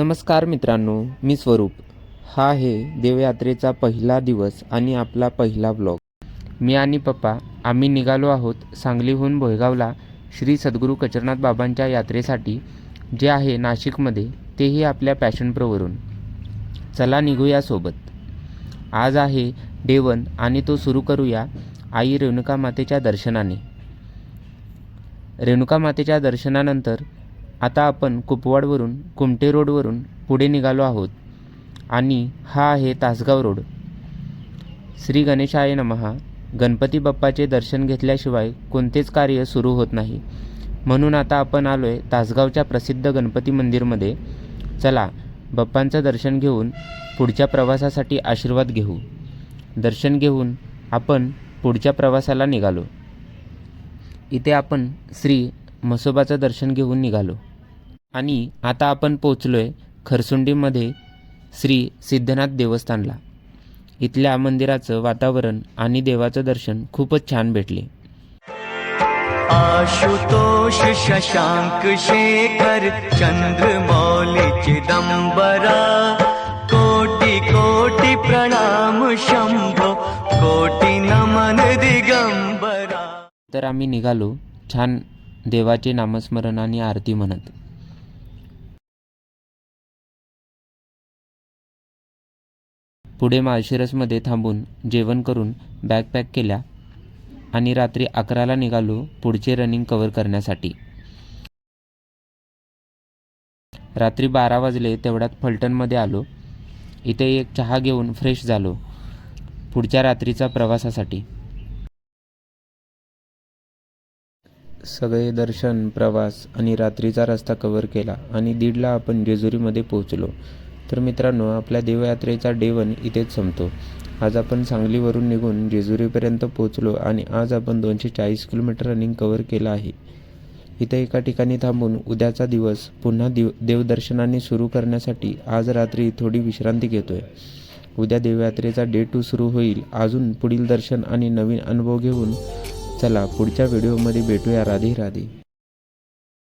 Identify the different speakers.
Speaker 1: नमस्कार मित्रांनो, मी स्वरूप. हा आहे देवयात्रेचा पहिला दिवस आणि आपला पहिला व्लॉग. मी आणि पप्पा आम्ही निघालो आहोत सांगलीहून भोयगावला श्री सद्गुरू कचरनाथ बाबांच्या यात्रेसाठी, जे आहे नाशिकमध्ये, तेही आपल्या पॅशन प्रोवरून. चला निघूया सोबत. आज आहे डे 1 आणि तो सुरू करूया आई रेणुका मातेच्या दर्शनाने. रेणुका मातेच्या दर्शनानंतर आता आपण कुपवाडवरून कुमटे रोडवरून पुढे निघालो आहोत आणि हा आहे तासगाव रोड. श्री गणेशाय नमः. गणपती बाप्पाचे दर्शन घेतल्याशिवाय कोणतेच कार्य सुरू होत नाही, म्हणून आता आपण आलो आहे तासगावच्या प्रसिद्ध गणपती मंदिरमध्ये. चला बाप्पांचं दर्शन घेऊन पुढच्या प्रवासासाठी आशीर्वाद घेऊ. दर्शन घेऊन आपण पुढच्या प्रवासाला निघालो. इथे आपण श्री म्हसोबाचं दर्शन घेऊन निघालो आणि आता आपण पोचलो आहे खरसुंडीमध्ये श्री सिद्धनाथ देवस्थानला. इथल्या मंदिराचं वातावरण आणि देवाचं दर्शन खूपच छान भेटले.
Speaker 2: आशुतोष शशांक शेखर चंद्रमौली चिदंबरा कोटि कोटि प्रणाम शंभो कोटि नमन दिगंबरा.
Speaker 1: तर आम्ही निघालो छान देवाचे नामस्मरण आणि आरती म्हणत. पुढे माळशिरसमध्ये थांबून जेवण करून बॅग पॅक केल्या आणि रात्री 11ला निघालो पुढचे रनिंग कव्हर करण्यासाठी. रात्री 12 वाजले तेवढ्यात फलटणमध्ये आलो. इथे एक चहा घेऊन फ्रेश झालो पुढच्या रात्रीचा प्रवासासाठी. सगळे दर्शन, प्रवास आणि रात्रीचा रस्ता कव्हर केला आणि 1:30ला आपण जेजुरीमध्ये पोहोचलो. तर मित्रांनो, आपल्या देवयात्रेचा डे 1 इथेच संपतो. आज आपण सांगलीवरून निघून जेजुरीपर्यंत पोहोचलो आणि आज आपण 240 किलोमीटर रनिंग कव्हर केलं आहे. इथे एका ठिकाणी थांबून उद्याचा दिवस पुन्हा देवदर्शनाने सुरू करण्यासाठी आज रात्री थोडी विश्रांती घेतोय. उद्या देवयात्रेचा डे 2 सुरू होईल. अजून पुढील दर्शन आणि नवीन अनुभव घेऊन चला पुढच्या व्हिडिओमध्ये भेटूया. राधे राधे.